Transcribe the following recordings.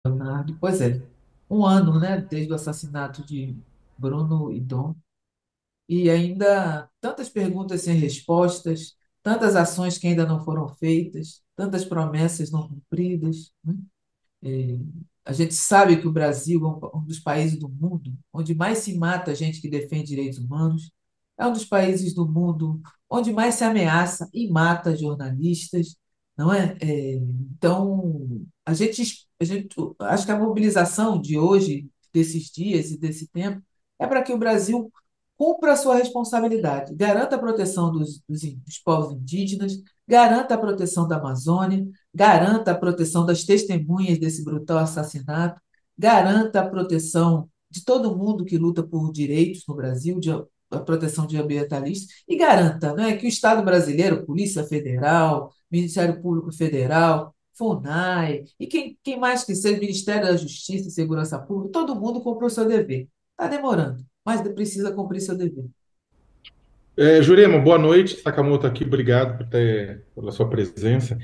Leonardo, pois é, um ano, né, desde o assassinato de Bruno e Dom, e ainda tantas perguntas sem respostas, tantas ações que ainda não foram feitas, tantas promessas não cumpridas, né? É, a gente sabe que o Brasil é um dos países do mundo onde mais se mata gente que defende direitos humanos, é um dos países do mundo onde mais se ameaça e mata jornalistas, não é? Então, acho que a mobilização de hoje, desses dias e desse tempo, é para que o Brasil cumpra a sua responsabilidade, garanta a proteção dos povos indígenas, garanta a proteção da Amazônia, garanta a proteção das testemunhas desse brutal assassinato, garanta a proteção de todo mundo que luta por direitos no Brasil, a proteção de ambientalistas, e garanta, né, que o Estado brasileiro, Polícia Federal, Ministério Público Federal, FUNAI, e quem mais que seja, Ministério da Justiça e Segurança Pública, todo mundo cumpre o seu dever. Está demorando, mas precisa cumprir seu dever. Jurema, boa noite. Sakamoto aqui, obrigado pela sua presença.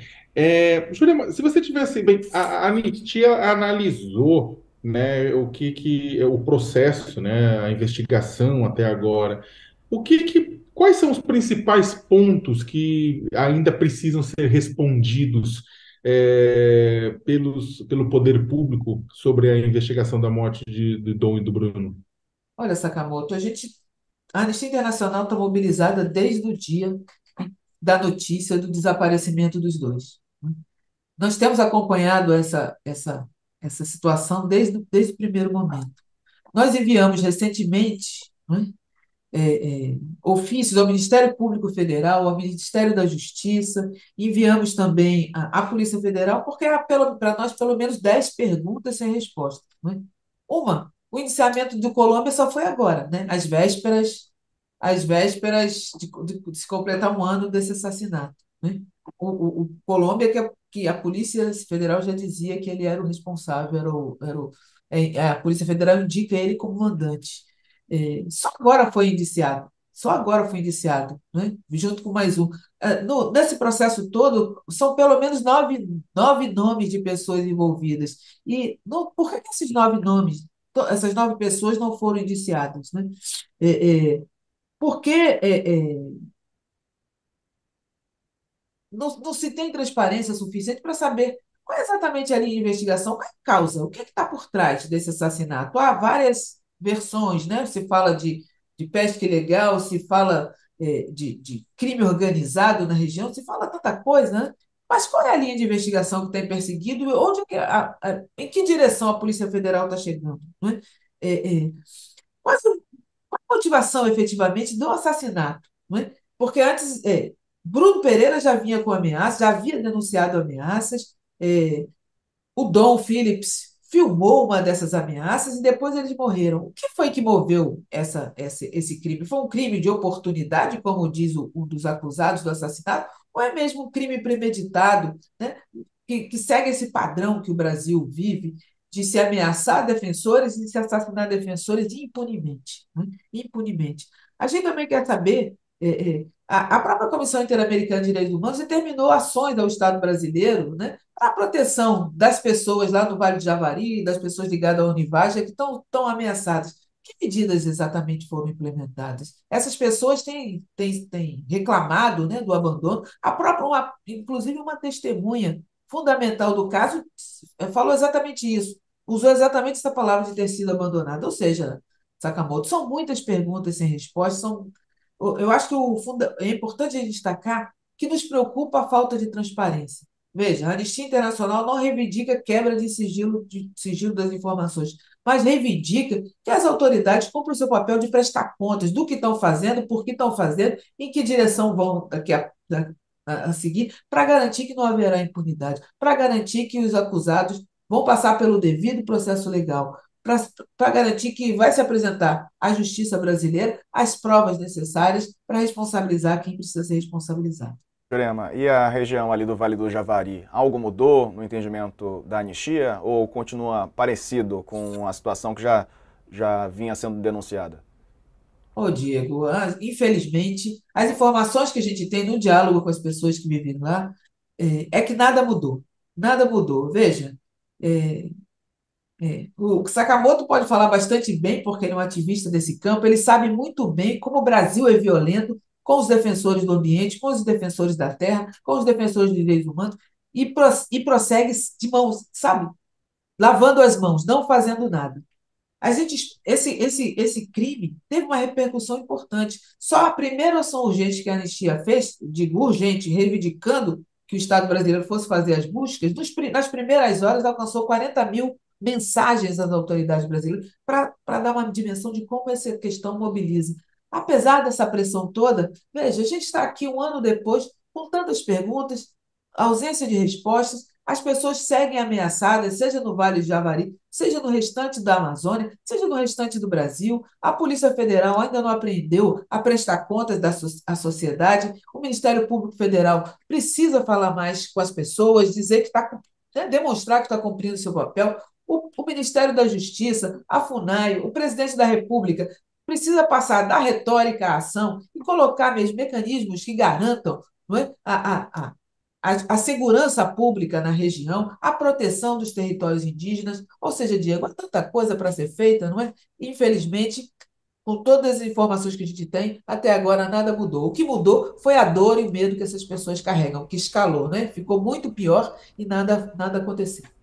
Jurema, se você tivesse bem, a Anistia analisou, né, o processo, né, a investigação até agora. Quais são os principais pontos que ainda precisam ser respondidos pelo poder público sobre a investigação da morte de Dom e do Bruno? Olha, Sakamoto, a Anistia Internacional está mobilizada desde o dia da notícia do desaparecimento dos dois. Nós temos acompanhado essa situação desde o primeiro momento. Nós enviamos recentemente, né, ofícios ao Ministério Público Federal, ao Ministério da Justiça, enviamos também à Polícia Federal, porque há para nós pelo menos 10 perguntas sem resposta. Né? O indiciamento do Colômbia só foi agora, né? Às vésperas de se completar um ano desse assassinato. Né? O Colômbia, que a Polícia Federal já dizia que ele era o responsável, a Polícia Federal indica ele como mandante. Só agora foi indiciado. Só agora foi indiciado, né? Junto com mais um. Nesse processo todo, são pelo menos nove nomes de pessoas envolvidas. Por que esses nove nomes, essas nove pessoas não foram indiciadas, né? É, é, porque não se tem transparência suficiente para saber qual é exatamente a linha de investigação, qual é a causa, o que está por trás desse assassinato. Há várias versões, né? Se fala de pesca ilegal, se fala de crime organizado na região, se fala tanta coisa, né? Mas qual é a linha de investigação que tem perseguido? Em que direção a Polícia Federal está chegando? Né? É, é, quais motivação efetivamente do assassinato, não é? Porque antes, Bruno Pereira já vinha com ameaças, já havia denunciado ameaças, o Dom Phillips filmou uma dessas ameaças e depois eles morreram. O que foi que moveu esse crime? Foi um crime de oportunidade, como diz um dos acusados do assassinato, ou é mesmo um crime premeditado, né? Que segue esse padrão que o Brasil vive de se ameaçar defensores e de se assassinar defensores impunemente, né? Impunemente. A gente também quer saber, a própria Comissão Interamericana de Direitos Humanos determinou ações ao Estado brasileiro, né, para a proteção das pessoas lá no Vale do Javari, das pessoas ligadas à Univaja que estão tão ameaçadas. Que medidas exatamente foram implementadas? Essas pessoas têm reclamado, né, do abandono. Inclusive, uma testemunha fundamental do caso falou exatamente isso. Usou exatamente essa palavra de ter sido abandonada. Ou seja, Sakamoto, são muitas perguntas sem resposta. Eu acho que é importante destacar que nos preocupa a falta de transparência. Veja, a Anistia Internacional não reivindica quebra de sigilo das informações, mas reivindica que as autoridades cumprem o seu papel de prestar contas do que estão fazendo, por que estão fazendo, em que direção vão a seguir, para garantir que não haverá impunidade, para garantir que os acusados vão passar pelo devido processo legal, para garantir que vai se apresentar à justiça brasileira as provas necessárias para responsabilizar quem precisa ser responsabilizado. Jurema, e a região ali do Vale do Javari, algo mudou no entendimento da anistia ou continua parecido com a situação que já vinha sendo denunciada? Ô, Diego, infelizmente, as informações que a gente tem no diálogo com as pessoas que vivem lá é que nada mudou. Nada mudou. Veja, O Sakamoto pode falar bastante bem, porque ele é um ativista desse campo, ele sabe muito bem como o Brasil é violento com os defensores do ambiente, com os defensores da terra, com os defensores dos direitos humanos, e prossegue de mãos, sabe, lavando as mãos, não fazendo nada. Esse crime teve uma repercussão importante. Só a primeira ação urgente que a Anistia fez, digo urgente, reivindicando que o Estado brasileiro fosse fazer as buscas, nas primeiras horas alcançou 40.000 mensagens às autoridades brasileiras para dar uma dimensão de como essa questão mobiliza. Apesar dessa pressão toda, veja, a gente está aqui um ano depois com tantas perguntas, ausência de respostas, as pessoas seguem ameaçadas, seja no Vale do Javari, seja no restante da Amazônia, seja no restante do Brasil. A Polícia Federal ainda não aprendeu a prestar contas à sociedade. O Ministério Público Federal precisa falar mais com as pessoas, dizer que está, né, demonstrar que está cumprindo seu papel. O Ministério da Justiça, a FUNAI, o presidente da República precisa passar da retórica à ação e colocar mesmo mecanismos que garantam, não é, a segurança pública na região, a proteção dos territórios indígenas, ou seja, Diego, há tanta coisa para ser feita, não é? Infelizmente, com todas as informações que a gente tem, até agora nada mudou. O que mudou foi a dor e o medo que essas pessoas carregam, que escalou, né? Ficou muito pior e nada aconteceu.